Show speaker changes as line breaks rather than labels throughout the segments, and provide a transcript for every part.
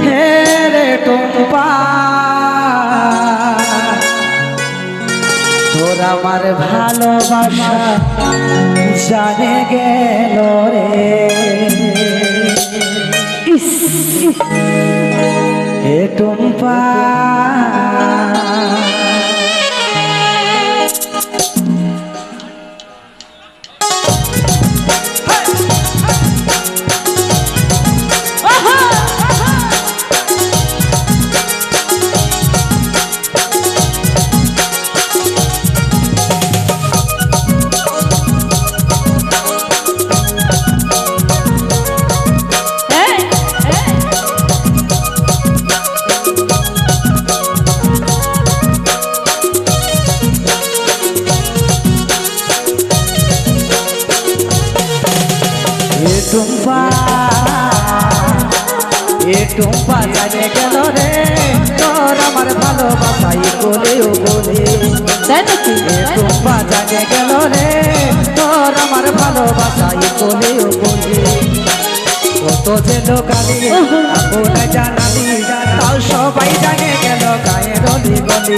হে রে টুম্পা তোর আমার ভালোবাসা জানে গেল রে হে টুম্পা টুম্পা জানে গেল রে তোর আমার ভালোবাসাই বলে ও বলে টুম্পা জানে গেল রে তোর আমার ভালোবাসাই বলে ও বলে কত যে লোকালি আপনা জানালি তাও সবাই জানে গেল গায়ের অলি গলি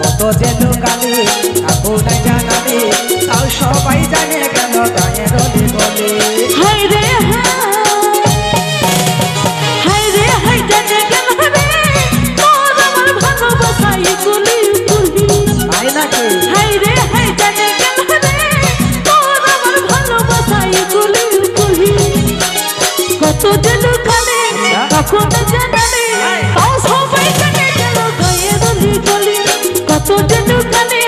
কত যে লোকালি আপনা জানালি তাও সবাই জানে গেল গায়ের অলি গলি
হায় রে কত জানালে তাও সবাই জানে গেল গায়ের অলি গলি কত জানে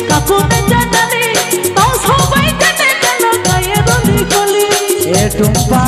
কখন জানালে তাও সবাই জানে গেল গায়ের অলি গলি
এ টুম্পা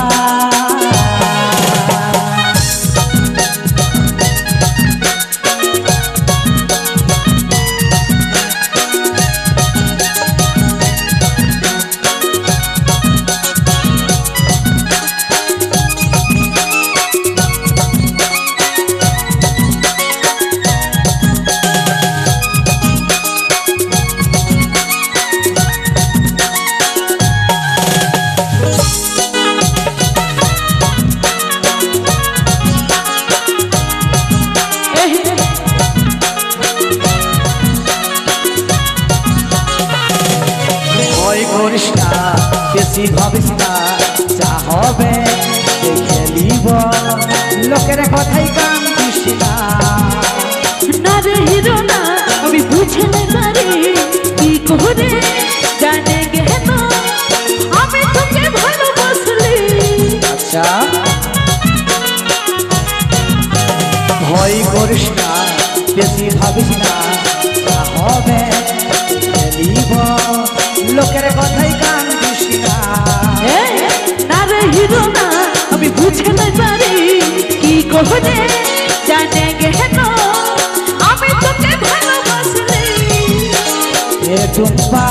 করিস না বেশি ভাবিস না যা হবে দেখে নিব লোকের কথাই কান দিস না
না রে হিরো না আমি বুঝে না পারি কি করে জানে গেল আমি তোকে ভালোবাসলি
আচ্ছা ভয় করিস না বেশি ভাবিস না যা হবে দেখে নিব লোকের কথাই কান দিস না
না রে হিরো না আমি বুঝে না পারি কি করে জানে গেল আমি তোকে ভালোবাসলি
এ টুম্পা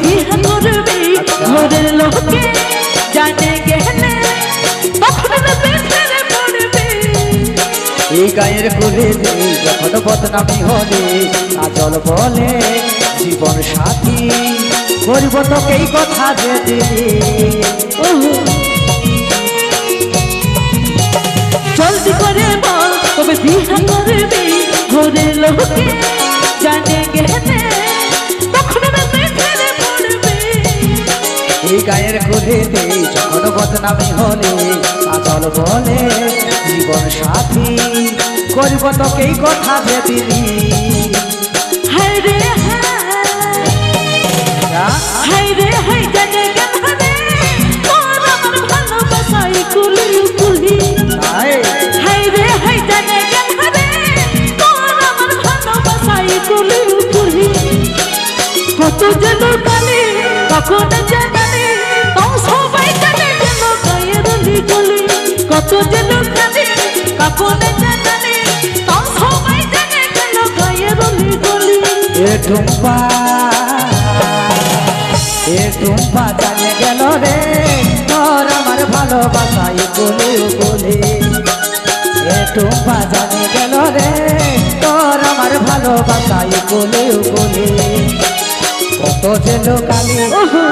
বিহা করবি ঘরের লোকে জানে গেলে তখন পেছনে পড়বে
এই গায়ের কুলে যখন বদনামি হলে কাজল বলে জীবন সাথী করব তোকে এই কথা যে দিলি
জলদি করে বল তবে বিহা করবি ঘরের লোকে জানে গেলে তখন পেছনে পড়বে
এই গায়ের কুলে যখন বদনামি হলে কাজল বলে জীবন সাথী করব তোকে এই কথা যে দিলি
হায় রে হায় রে হায় জানে গেলে তোর আমার ভালোবাসাই কুলি কুলি হায় রে হায় জানে গেলে কাকু না জানালে তাও সবাই জানে গেল গায়ের অলি গলি কত যে লোকালে কাকু না জানালে তাও সবাই জানে গেল গায়ের অলি গলি
এ টুম্পা জানে গেল রে তোর আমার ভালোবাসাই গলি গলি এ টুম্পা জানে গেল রে তোর আমার ভালোবাসাই গলি গলি কত যে লোকালি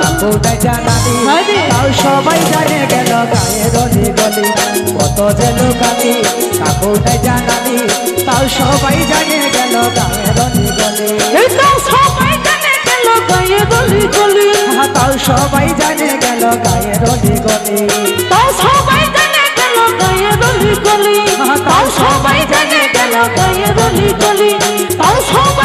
কাকুটাই জানালি তাও সবাই জানে গেল গায়ের অলি গলি কত যে লোকালি কাকুটাই জানালি তাও সবাই জানে গেল গায়ের অলি গলি
তাও সবাই জানে গেল গায়ের অলি গলি
তাও সবাই জানে গেল গায়ের অলি গলি
তাও সবাই জানে গেল গায়ের অলি গলি তাও সবাই জানে গেল গায়ের অলি গলি তাও সবাই